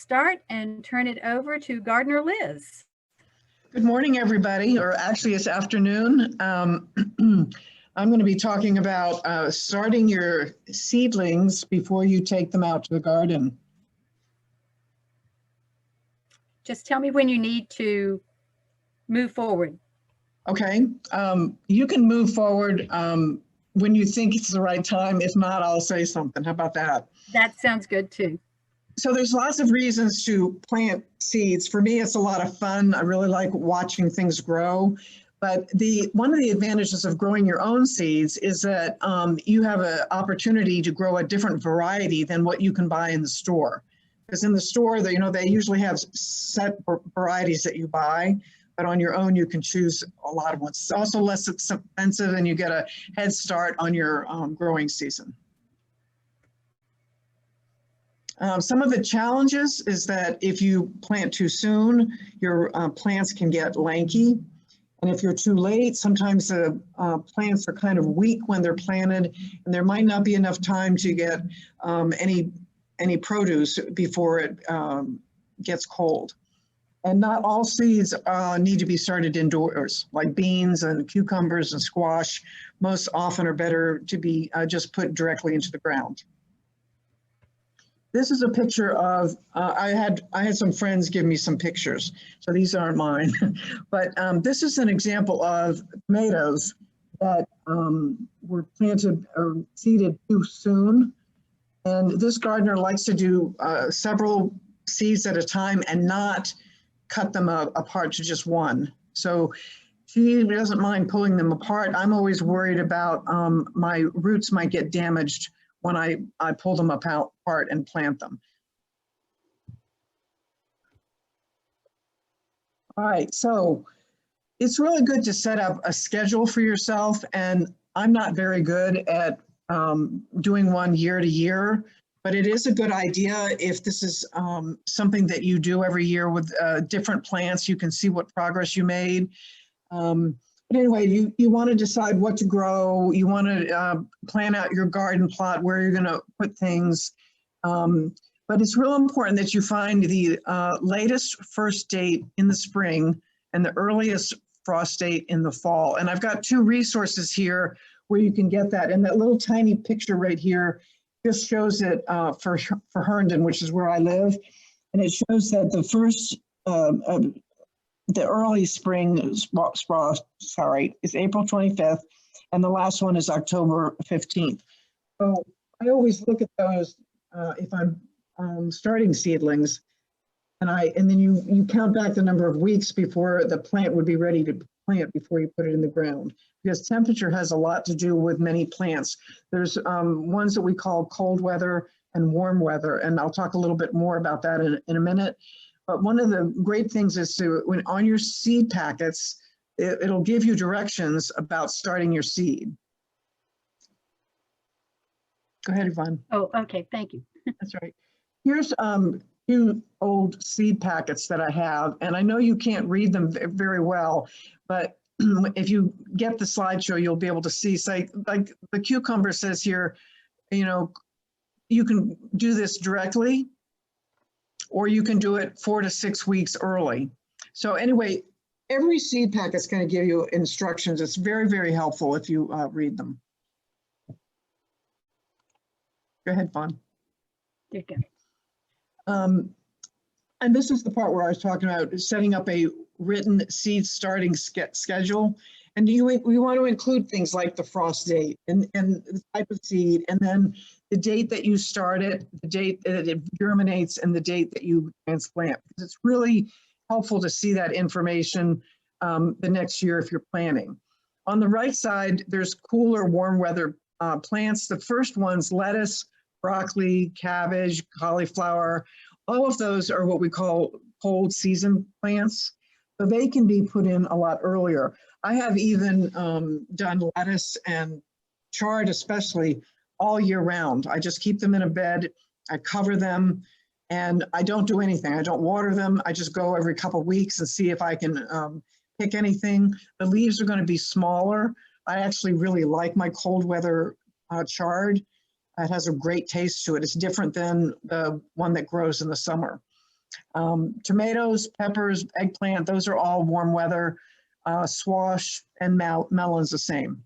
start and turn it over to Gardener Liz. Good morning, everybody, or actually it's afternoon. I'm going to be talking about starting your seedlings before you take them out to the garden. Just tell me when you need to move forward. Okay, you can move forward when you think it's the right time. If not, I'll say something. How about that? That sounds good too. So there's lots of reasons to plant seeds. For me, it's a lot of fun. I really like watching things grow. But one of the advantages of growing your own seeds is that you have an opportunity to grow a different variety than what you can buy in the store. Because in the store, they usually have set varieties that you buy, but on your own, you can choose a lot of ones. It's also less expensive and you get a head start on your growing season. Some of the challenges is that if you plant too soon, your plants can get lanky. And if you're too late, sometimes the plants are kind of weak when they're planted, and there might not be enough time to get any produce before it gets cold. And not all seeds need to be started indoors, like beans and cucumbers and squash. Most often are better to be just put directly into the ground. This is a picture of, I had some friends give me some pictures, so these aren't mine. But this is an example of tomatoes that were planted or seeded too soon. And this gardener likes to do several seeds at a time and not cut them apart to just one. So she doesn't mind pulling them apart. I'm always worried about my roots might get damaged when I pull them apart and plant them. All right, so it's really good to set up a schedule for yourself, and I'm not very good at doing one year to year, but it is a good idea if this is something that you do every year with different plants. You can see what progress you made. But anyway, you want to decide what to grow. You want to plan out your garden plot, where you're going to put things. But it's real important that you find the latest first date in the spring and the earliest frost date in the fall. And I've got two resources here where you can get that. And that little tiny picture right here just shows it for Herndon, which is where I live. And it shows that the first the early spring is April 25th, and the last one is October 15th. So I always look at those if I'm starting seedlings, and then you count back the number of weeks before the plant would be ready to plant before you put it in the ground, because temperature has a lot to do with many plants. There's ones that we call cold weather and warm weather, and I'll talk a little bit more about that in a minute. But one of the great things is when on your seed packets, it'll give you directions about starting your seed. Go ahead, Yvonne. Oh, okay, thank you. That's right. Here's few old seed packets that I have, and I know you can't read them very well, but if you get the slideshow, you'll be able to see, say, like the cucumber says here, you can do this directly, or you can do it 4 to 6 weeks early. So anyway, every seed packet is going to give you instructions. It's very, very helpful if you read them. Go ahead, Fawn. Okay. And this is the part where I was talking about setting up a written seed starting schedule. And we want to include things like the frost date and the type of seed, and then the date that you start it, the date that it germinates, and the date that you transplant. Because it's really helpful to see that information the next year if you're planning. On the right side, there's cooler, warm weather plants. The first ones, lettuce, broccoli, cabbage, cauliflower, all of those are what we call cold season plants. So they can be put in a lot earlier. I have even done lettuce and chard especially all year round. I just keep them in a bed, I cover them, and I don't do anything. I don't water them. I just go every couple of weeks and see if I can pick anything. The leaves are going to be smaller. I actually really like my cold weather chard. It has a great taste to it. It's different than the one that grows in the summer. Tomatoes, peppers, eggplant, those are all warm weather. Squash and melons the same.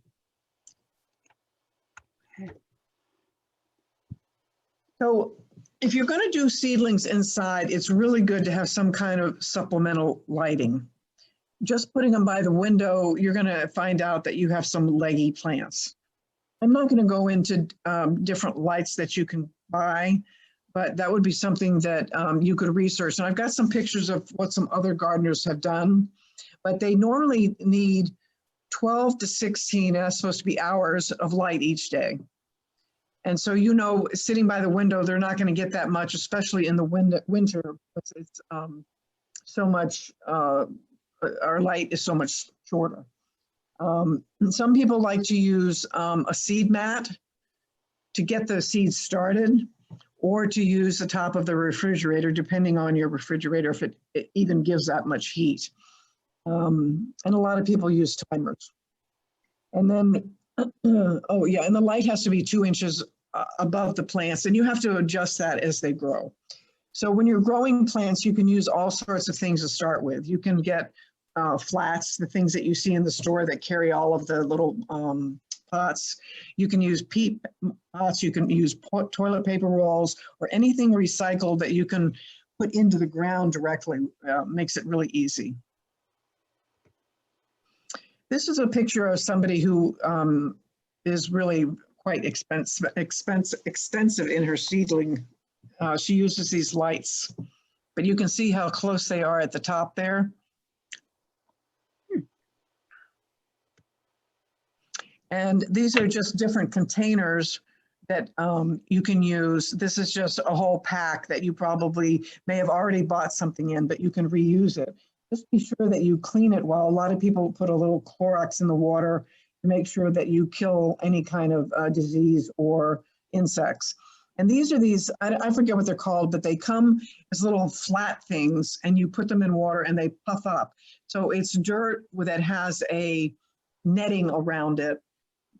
So if you're going to do seedlings inside, it's really good to have some kind of supplemental lighting. Just putting them by the window, you're going to find out that you have some leggy plants. I'm not going to go into different lights that you can buy, but that would be something that you could research. And I've got some pictures of what some other gardeners have done, but they normally need 12 to 16, that's supposed to be hours of light each day. And so, you know, sitting by the window, they're not going to get that much, especially in the winter. It's so much, our light is so much shorter. And some people like to use a seed mat to get the seeds started, or to use the top of the refrigerator, depending on your refrigerator, if it even gives that much heat. And a lot of people use timers. And then, oh yeah, and the light has to be 2 inches above the plants, and you have to adjust that as they grow. So when you're growing plants, you can use all sorts of things to start with. You can get flats, the things that you see in the store that carry all of the little pots. You can use peat pots, you can use toilet paper rolls, or anything recycled that you can put into the ground directly. Makes it really easy. This is a picture of somebody who is really quite extensive in her seedling. She uses these lights, but you can see how close they are at the top there. And these are just different containers that you can use. This is just a whole pack that you probably may have already bought something in, but you can reuse it. Just be sure that you clean it well. A lot of people put a little Clorox in the water to make sure that you kill any kind of disease or insects. And these are I forget what they're called, but they come as little flat things, and you put them in water and they puff up. So it's dirt that has a netting around it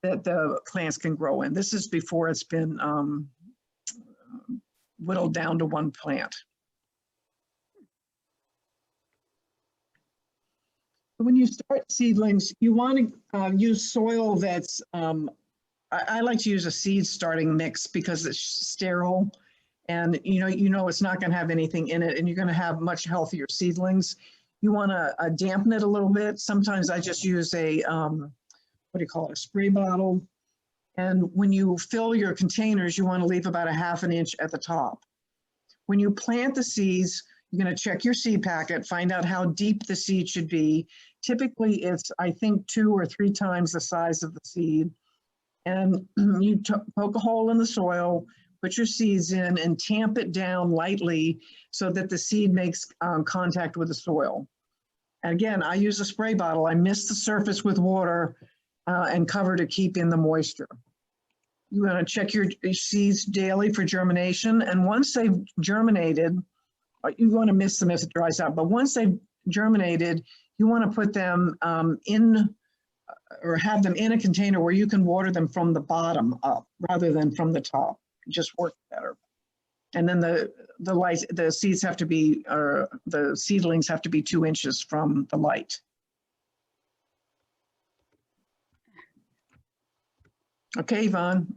that the plants can grow in. This is before it's been whittled down to one plant. When you start seedlings, you want to use soil that's, I like to use a seed starting mix because it's sterile, and you know it's not going to have anything in it, and you're going to have much healthier seedlings. You want to dampen it a little bit. Sometimes I just use a what do you call it, a spray bottle. And when you fill your containers, you want to leave about a ½ an inch at the top. When you plant the seeds, you're going to check your seed packet, find out how deep the seed should be. Typically, it's, I think, 2 or 3 times the size of the seed. And you poke a hole in the soil, put your seeds in, and tamp it down lightly so that the seed makes contact with the soil. And again, I use a spray bottle. I mist the surface with water and cover to keep in the moisture. You want to check your seeds daily for germination. And once they've germinated, you want to mist them if it dries out, but once they've germinated, you want to put them in, or have them in a container where you can water them from the bottom up rather than from the top. It just works better. And then the seeds have to be, or the seedlings have to be 2 inches from the light. Okay, Yvonne.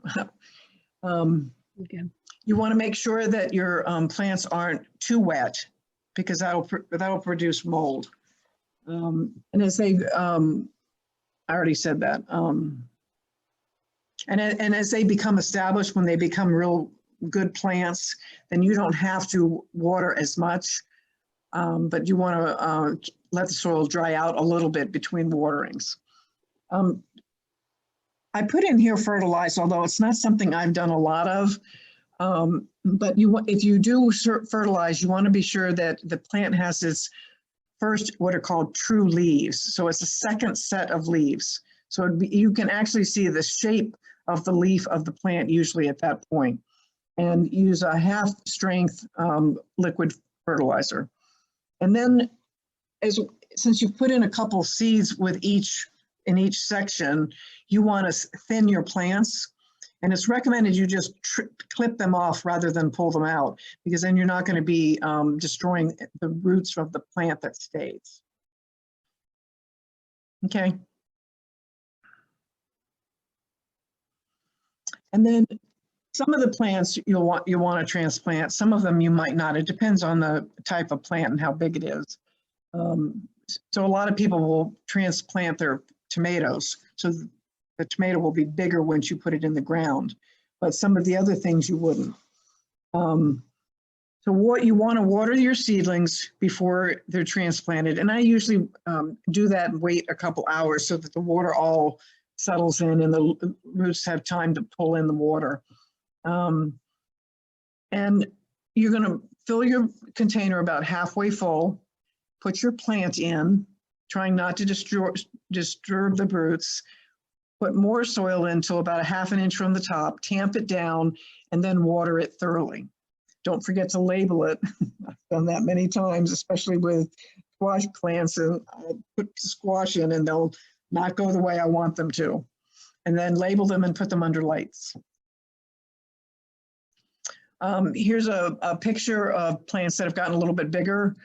You want to make sure that your plants aren't too wet, because that'll produce mold. And as they, I already said that. And as they become established, when they become real good plants, then you don't have to water as much, but you want to let the soil dry out a little bit between waterings. I put in here fertilize, although it's not something I've done a lot of. But if you do fertilize, you want to be sure that the plant has its first, what are called true leaves. So it's a second set of leaves. So you can actually see the shape of the leaf of the plant usually at that point, and use a half strength liquid fertilizer. And then since you've put in a couple seeds with in each section, you want to thin your plants. And it's recommended you just clip them off rather than pull them out, because then you're not going to be destroying the roots of the plant that stays. Okay. And then some of the plants you'll want to transplant. Some of them you might not. It depends on the type of plant and how big it is. So a lot of people will transplant their tomatoes. So the tomato will be bigger once you put it in the ground, but some of the other things you wouldn't. So what you want to water your seedlings before they're transplanted. And I usually do that and wait a couple hours so that the water all settles in and the roots have time to pull in the water. And you're going to fill your container about halfway full, put your plant in, trying not to disturb the roots, put more soil in till about 1/2 inch from the top, tamp it down, and then water it thoroughly. Don't forget to label it. I've done that many times, especially with squash plants, and I put squash in and they'll not go the way I want them to. And then label them and put them under lights. Here's a picture of plants that have gotten a little bit bigger.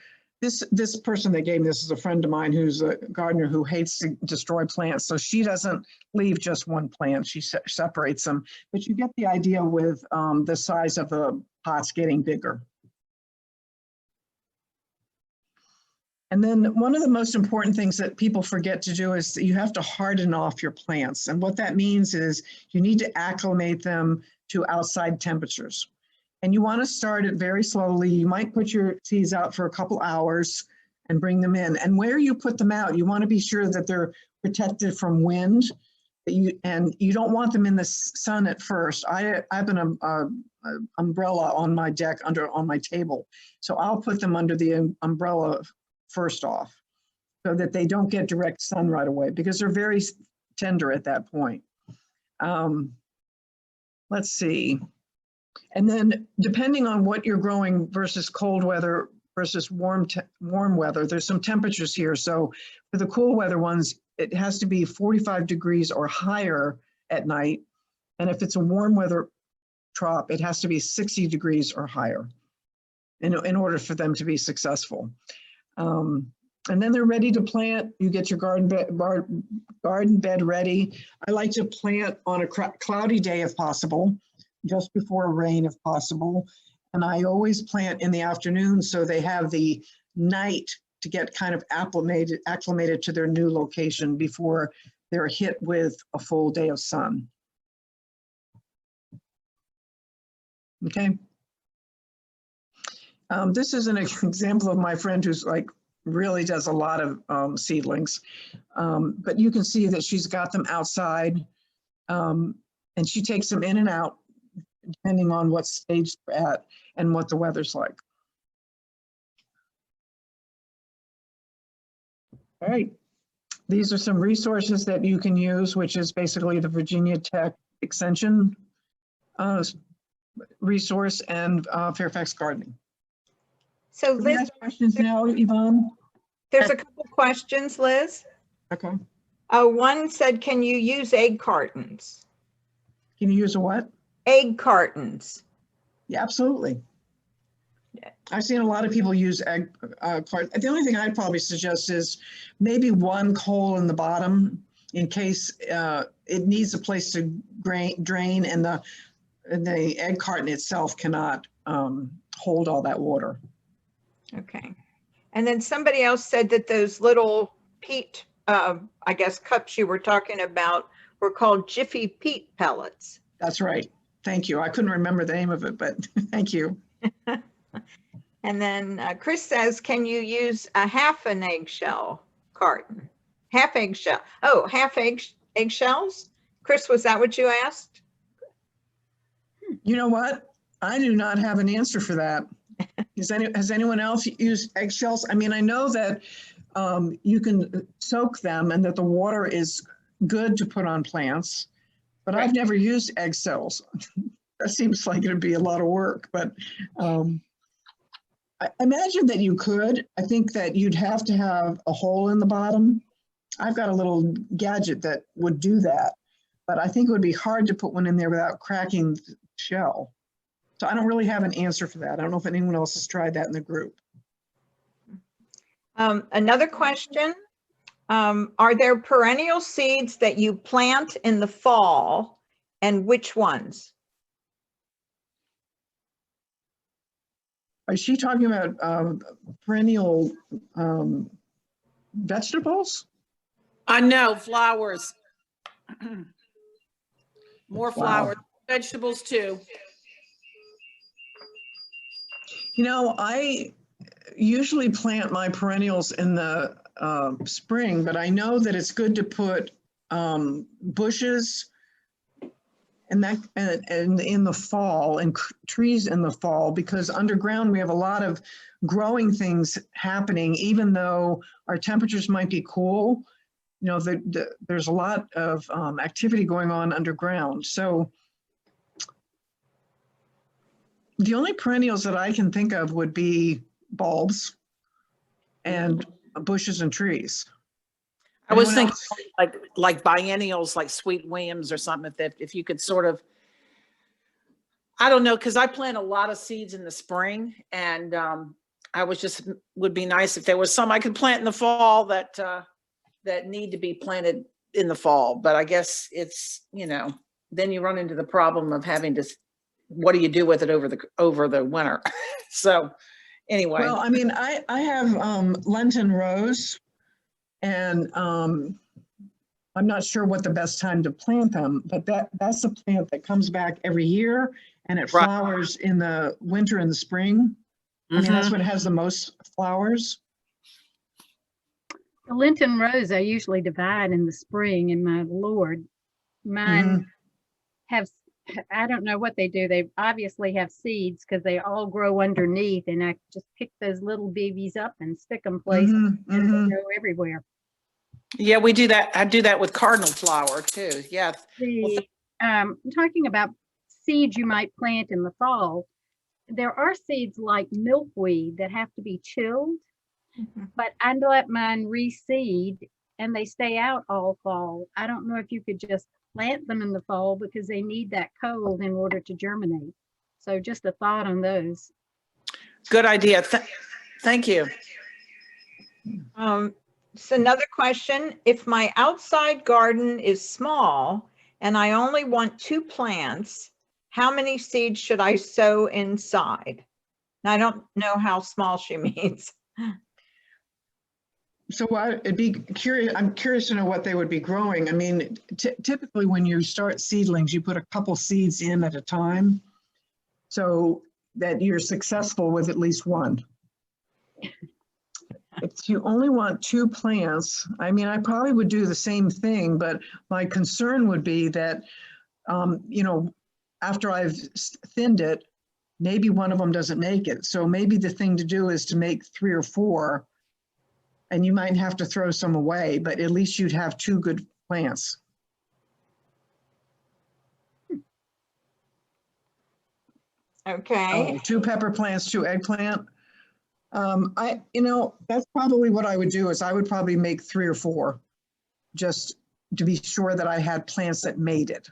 This person that gave me this is a friend of mine who's a gardener who hates to destroy plants. So she doesn't leave just one plant, she separates them. But you get the idea with the size of the pots getting bigger. And then one of the most important things that people forget to do is that you have to harden off your plants. And what that means is you need to acclimate them to outside temperatures. And you want to start it very slowly. You might put your seeds out for a couple hours and bring them in. And where you put them out, you want to be sure that they're protected from wind. And you don't want them in the sun at first. I have an umbrella on my deck on my table. So I'll put them under the umbrella first off so that they don't get direct sun right away, because they're very tender at that point. Let's see. And then depending on what you're growing versus cold weather versus warm weather, there's some temperatures here. So for the cool weather ones, it has to be 45 degrees or higher at night. And if it's a warm weather crop, it has to be 60 degrees or higher in order for them to be successful. And then they're ready to plant. You get your garden bed ready. I like to plant on a cloudy day if possible, just before rain if possible. And I always plant in the afternoon so they have the night to get kind of acclimated to their new location before they're hit with a full day of sun. Okay. This is an example of my friend who's like really does a lot of seedlings. But you can see that she's got them outside and she takes them in and out depending on what stage they're at and what the weather's like. All right, these are some resources that you can use, which is basically the Virginia Tech Extension resource and Fairfax Gardening. So Can we Liz, ask questions now, Yvonne? there's a couple questions, Liz. Okay. One said, can you use egg cartons? Can you use a what? Egg cartons. Yeah, absolutely. Yeah. I've seen a lot of people use egg cartons. The only thing I'd probably suggest is maybe one hole in the bottom in case it needs a place to drain and the egg carton itself cannot hold all that water. Okay. And then somebody else said that those little peat, I guess, cups you were talking about were called Jiffy peat pellets. That's right. Thank you. I couldn't remember the name of it, but thank you. And then Chris says, can you use a half an eggshell carton? Half eggshell. Oh, half eggshells? Chris, was that what you asked? You know what? I do not have an answer for that. Has anyone else used eggshells? I mean, I know that you can soak them and that the water is good to put on plants, but right. I've never used eggshells. That seems like it'd be a lot of work, but I imagine that you could. I think that you'd have to have a hole in the bottom. I've got a little gadget that would do that. but I think it would be hard to put one in there without cracking the shell. So I don't really have an answer for that. I don't know if anyone else has tried that in the group. Another question, are there perennial seeds that you plant in the fall, and which ones? Is she talking about perennial vegetables? I know, flowers. More Wow. flowers, vegetables too. You know, I usually plant my perennials in the spring, but I know that it's good to put bushes and in the fall, and trees in the fall, because underground we have a lot of growing things happening, even though our temperatures might be cool. You know, there's a lot of activity going on underground. So the only perennials that I can think of would be bulbs and bushes and trees. I was Anyone thinking else? like biennials, like Sweet Williams or something, if you could sort of, I don't know, because I plant a lot of seeds in the spring, and I was just, would be nice if there was some I could plant in the fall that that need to be planted in the fall. But I guess it's, you know, then you run into the problem of having to, what do you do with it over the winter? So anyway. Well, I mean, I have Lenten rose, and I'm not sure what the best time to plant them, but that's a plant that comes back every year, and it Right. flowers in the winter and the spring. I mean, that's what has the most flowers. The Lenten rose I usually divide in the spring, and my Lord, mine have, I don't know what they do. They obviously have seeds because they all grow underneath, and I just pick those little babies up and stick them places, and they go everywhere. Yeah, we do that. I do that with cardinal flower too. Yeah. I'm talking about seeds you might plant in the fall. There are seeds like milkweed that have to be chilled, but I let mine reseed and they stay out all fall. I don't know if you could just plant them in the fall because they need that cold in order to germinate. So just a thought on those. Good idea. Thank you. So another question, if my outside garden is small and I only want 2 plants, how many seeds should I sow inside? And I don't know how small she means. So it'd be curious. I'm curious to know what they would be growing. I mean, typically when you start seedlings, you put a couple seeds in at a time, so that you're successful with at least one. If you only want 2 plants, I mean, I probably would do the same thing, but my concern would be that, you know, after I've thinned it, maybe one of them doesn't make it. So maybe the thing to do is to make 3 or 4. And you might have to throw some away, but at least you'd have 2 good plants. Okay. 2 pepper plants, 2 eggplant. You know, that's probably what I would do, is I would probably make 3 or 4, just to be sure that I had plants that made it.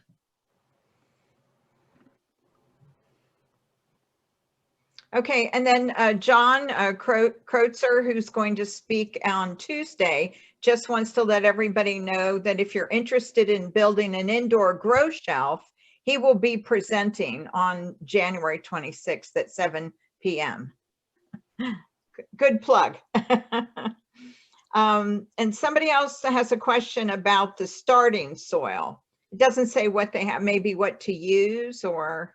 Okay, and then John Kreutzer, who's going to speak on Tuesday, just wants to let everybody know that if you're interested in building an indoor grow shelf, he will be presenting on January 26th at 7 p.m. Good plug. And somebody else has a question about the starting soil. It doesn't say what they have, maybe what to use or...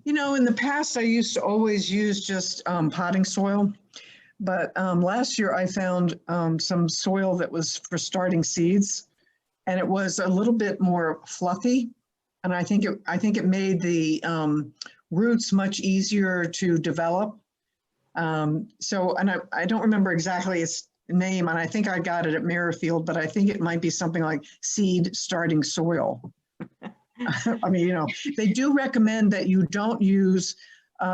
You know, in the past, I used to always use just potting soil, but last year I found some soil that was for starting seeds, and it was a little bit more fluffy, and I think it made the roots much easier to develop. So, and I don't remember exactly its name, and I think I got it at Merrifield, but I think it might be something like seed starting soil. I mean, you know, they do recommend that you don't use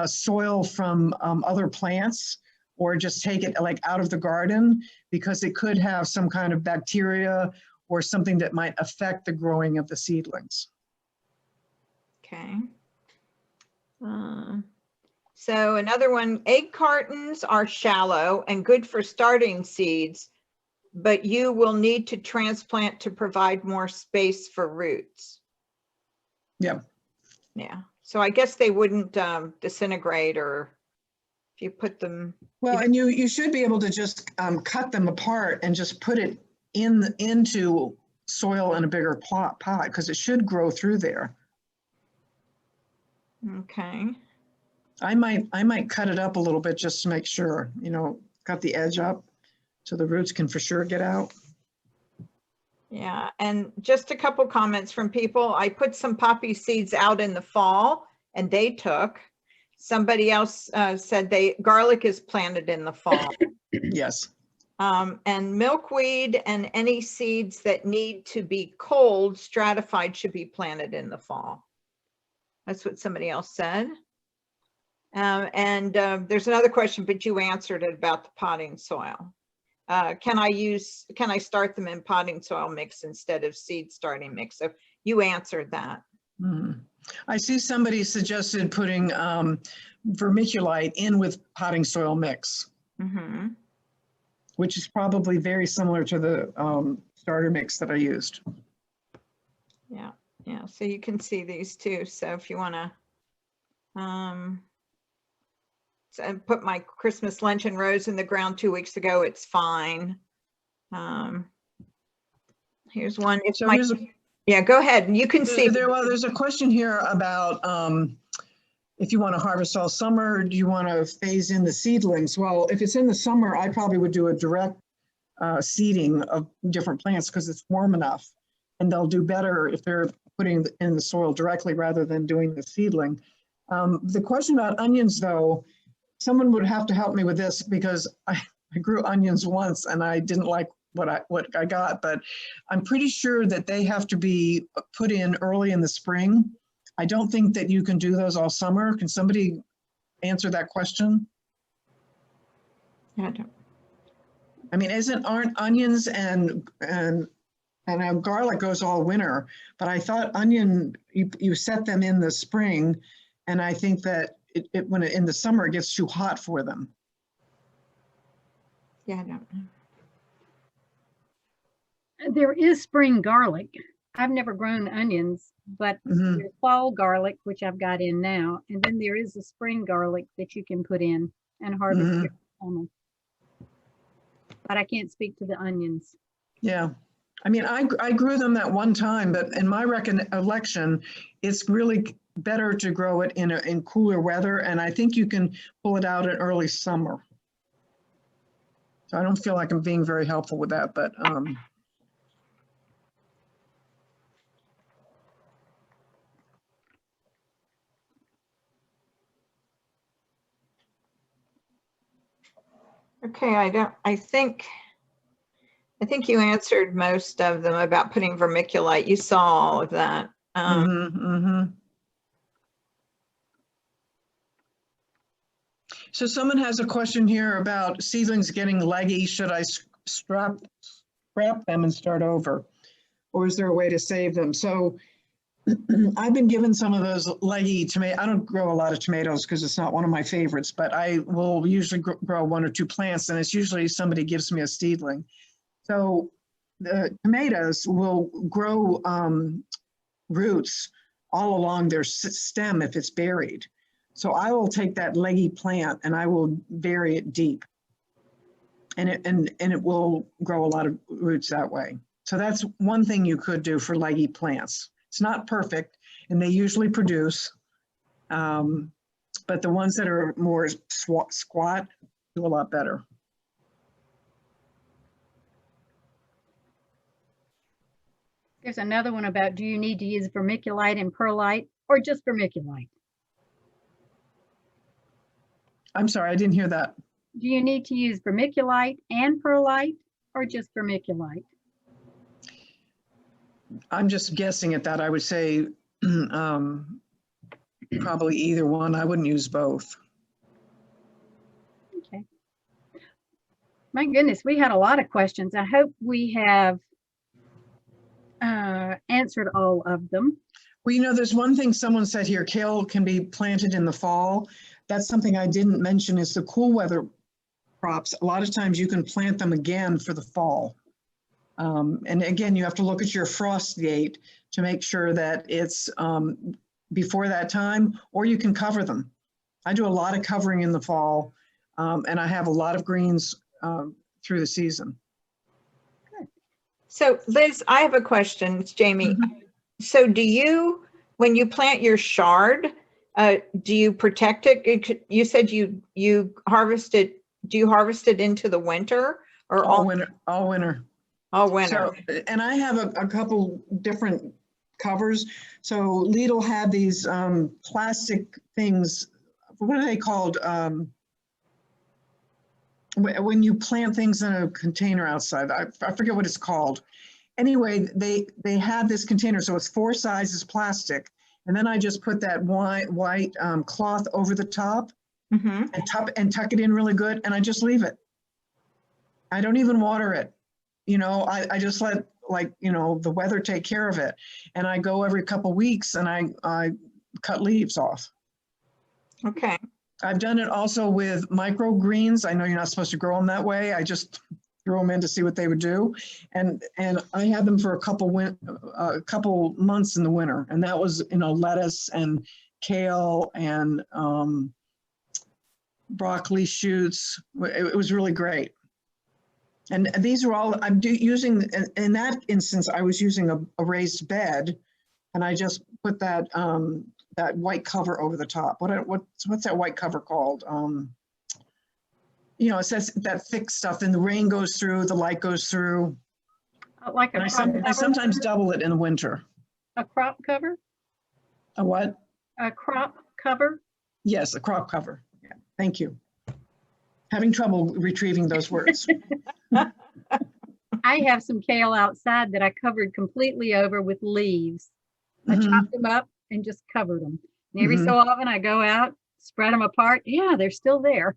soil from other plants, or just take it like out of the garden, because it could have some kind of bacteria or something that might affect the growing of the seedlings. Okay. So another one, egg cartons are shallow and good for starting seeds, but you will need to transplant to provide more space for roots. Yeah. Yeah. So I guess they wouldn't disintegrate, or if you put them. Well, and you should be able to just cut them apart and just put it into soil in a bigger pot, because it should grow through there. Okay. I might cut it up a little bit just to make sure, you know, cut the edge up so the roots can for sure get out. Yeah, and just a couple comments from people. I put some poppy seeds out in the fall and they took. Somebody else said garlic is planted in the fall. Yes. And milkweed and any seeds that need to be cold stratified should be planted in the fall. That's what somebody else said. There's another question, but you answered it about the potting soil. Can I start them in potting soil mix instead of seed starting mix? So you answered that. I see somebody suggested putting vermiculite in with potting soil mix, which is probably very similar to the starter mix that I used. Yeah, yeah. So you can see these too. So if you want to put my Christmas luncheon rose in the ground 2 weeks ago, it's fine. Here's one. It's so yeah, go ahead. You can see. There's a question here about if you want to harvest all summer, do you want to phase in the seedlings? Well, if it's in the summer, I probably would do a direct seeding of different plants because it's warm enough, and they'll do better if they're putting in the soil directly rather than doing the seedling. The question about onions, though, someone would have to help me with this because I grew onions once and I didn't like what I got, but I'm pretty sure that they have to be put in early in the spring. I don't think that you can do those all summer. Can somebody answer that question? I don't. I mean, aren't onions and garlic goes all winter, but I thought onion, you set them in the spring, and I think that when in the summer it gets too hot for them. Yeah, I don't know. There is spring garlic. I've never grown onions, but there's fall garlic, which I've got in now. And then there is a spring garlic that you can put in and harvest. But I can't speak to the onions. Yeah. I mean, I grew them that one time, but in my recollection, it's really better to grow it in cooler weather. And I think you can pull it out in early summer. So I don't feel like I'm being very helpful with that, but Okay, I think you answered most of them about putting vermiculite. You saw all of that. So someone has a question here about seedlings getting leggy. Should I scrap them and start over? Or is there a way to save them? So I've been given some of those leggy tomatoes. I don't grow a lot of tomatoes because it's not one of my favorites, but I will usually grow 1 or 2 plants, and it's usually somebody gives me a seedling. So the tomatoes will grow roots all along their stem if it's buried. So I will take that leggy plant and I will bury it deep, and it will grow a lot of roots that way. So that's one thing you could do for leggy plants. It's not perfect, and they usually produce, but the ones that are more squat do a lot better. There's another one about, do you need to use vermiculite and perlite or just vermiculite? I'm sorry, I didn't hear that. Do you need to use vermiculite and perlite or just vermiculite? I'm just guessing at that. I would say probably either one. I wouldn't use both. Okay. My goodness, we had a lot of questions. I hope we have answered all of them. Well, you know, there's one thing someone said here, kale can be planted in the fall. That's something I didn't mention is the cool weather crops. A lot of times you can plant them again for the fall. And again, you have to look at your frost date to make sure that it's before that time, or you can cover them. I do a lot of covering in the fall, and I have a lot of greens through the season. So Liz, I have a question. It's Jamie. Mhm. So do you, when you plant your chard, do you protect it? You said you harvest it. Do you harvest it into the winter or All winter, all winter. all winter? So, and I have a couple different covers. So Lidl had these plastic things. What are they called? When you plant things in a container outside, I forget what it's called. Anyway, they had this container, so it's 4 sizes plastic, and then I just put that white cloth over the top Mhm. and tuck it in really good, and I just leave it. I don't even water it. You know, I just let, like, you know, the weather take care of it, and I go every couple weeks and I cut leaves off. Okay. I've done it also with microgreens. I know you're not supposed to grow them that way. I just threw them in to see what they would do. And I had them for a couple months in the winter. And that was, you know, lettuce and kale and broccoli shoots. It was really great. And these are all, I'm using, in that instance, I was using a raised bed, and I just put that that white cover over the top. What's that white cover called? You know, it says that thick stuff, and the rain goes through, the light goes through. Like a And crop I cover? sometimes double it in the winter. A crop cover? A what? A crop cover? Yes, a crop cover. Yeah, thank you. Having trouble retrieving those words. I have some kale outside that I covered completely over with leaves. I Mhm. chopped them up and just covered them. And every Mhm. so often I go out, spread them apart. Yeah, they're still there.